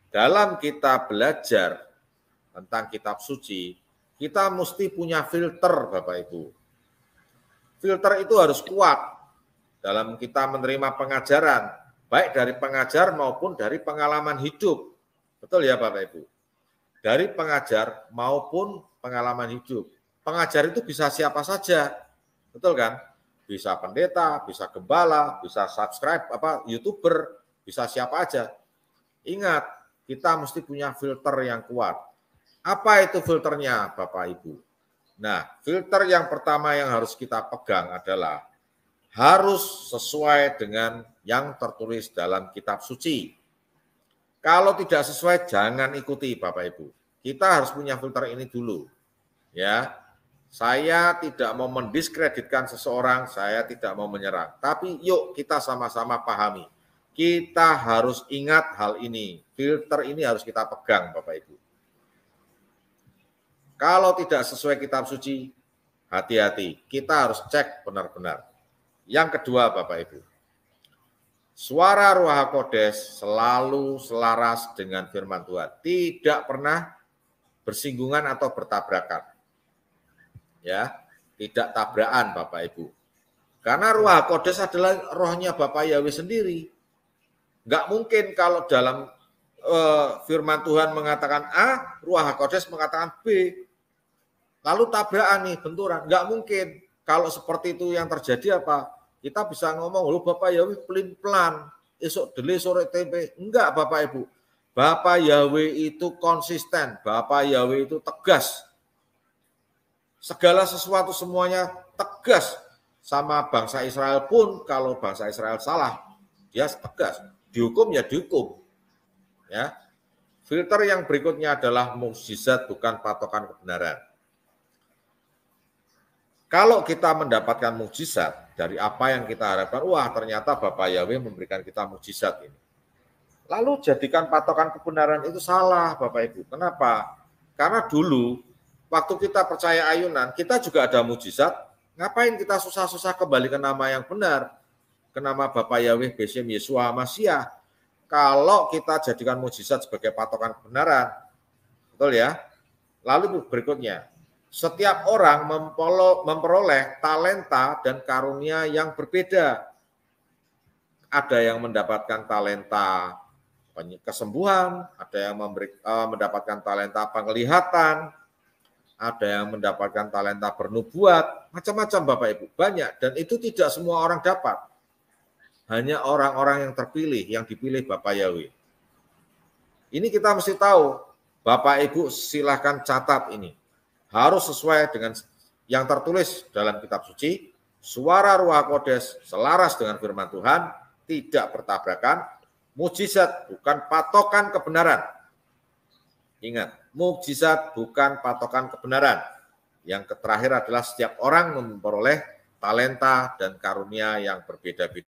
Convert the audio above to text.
dalam kita belajar tentang kitab suci, kita mesti punya filter, Bapak Ibu. Filter itu harus kuat dalam kita menerima pengajaran, baik dari pengajar maupun dari pengalaman hidup. Betul ya Bapak Ibu? Dari pengajar maupun pengalaman hidup. Pengajar itu bisa siapa saja, betul kan? Bisa pendeta, bisa gembala, bisa subscribe, YouTuber, bisa siapa aja. Ingat, kita mesti punya filter yang kuat. Apa itu filternya, Bapak Ibu? Nah, filter yang pertama yang harus kita pegang adalah harus sesuai dengan yang tertulis dalam kitab suci. Kalau tidak sesuai, jangan ikuti, Bapak Ibu. Kita harus punya filter ini dulu. Ya, saya tidak mau mendiskreditkan seseorang, saya tidak mau menyerang. Tapi yuk kita sama-sama pahami. Kita harus ingat hal ini. Filter ini harus kita pegang, Bapak Ibu. Kalau tidak sesuai kitab suci, hati-hati. Kita harus cek benar-benar. Yang kedua, Bapak Ibu. Suara Ruach HaKodes selalu selaras dengan firman Tuhan. Tidak pernah bersinggungan atau bertabrakan. Ya, tidak tabrakan Bapak Ibu. Karena Ruach HaKodes adalah rohnya Bapak Yahweh sendiri. Enggak mungkin kalau dalam firman Tuhan mengatakan A, Ruach HaKodes mengatakan B. Lalu tabrakan nih, benturan. Enggak mungkin. Kalau seperti itu yang terjadi apa? Kita bisa ngomong, loh Bapak Yahweh pelin-pelan, esok dele sore tempe. Enggak Bapak Ibu. Bapak Yahweh itu konsisten, Bapak Yahweh itu tegas. Segala sesuatu semuanya tegas. Sama bangsa Israel pun, kalau bangsa Israel salah, dia tegas. Dihukum ya dihukum. Ya. Filter yang berikutnya adalah mukjizat bukan patokan kebenaran. Kalau kita mendapatkan mukjizat dari apa yang kita harapkan, wah ternyata Bapak Yahweh memberikan kita mukjizat ini. Lalu jadikan patokan kebenaran itu salah Bapak Ibu. Kenapa? Karena dulu waktu kita percaya ayunan, kita juga ada mukjizat. Ngapain kita susah-susah kembali ke nama yang benar? Ke nama Bapak Yahweh Beshem Yeshua Mashiach. Kalau kita jadikan mukjizat sebagai patokan kebenaran. Betul ya? Lalu berikutnya. Setiap orang memperoleh talenta dan karunia yang berbeda. Ada yang mendapatkan talenta kesembuhan, ada yang mendapatkan talenta penglihatan, ada yang mendapatkan talenta bernubuat, macam-macam Bapak Ibu, banyak. Dan itu tidak semua orang dapat. Hanya orang-orang yang terpilih, yang dipilih Bapak Yahweh. Ini kita mesti tahu, Bapak Ibu silahkan catat ini. Harus sesuai dengan yang tertulis dalam kitab suci, suara Ruach HaKodes selaras dengan firman Tuhan, tidak bertabrakan, mukjizat bukan patokan kebenaran. Ingat, mukjizat bukan patokan kebenaran. Yang terakhir adalah setiap orang memperoleh talenta dan karunia yang berbeda-beda.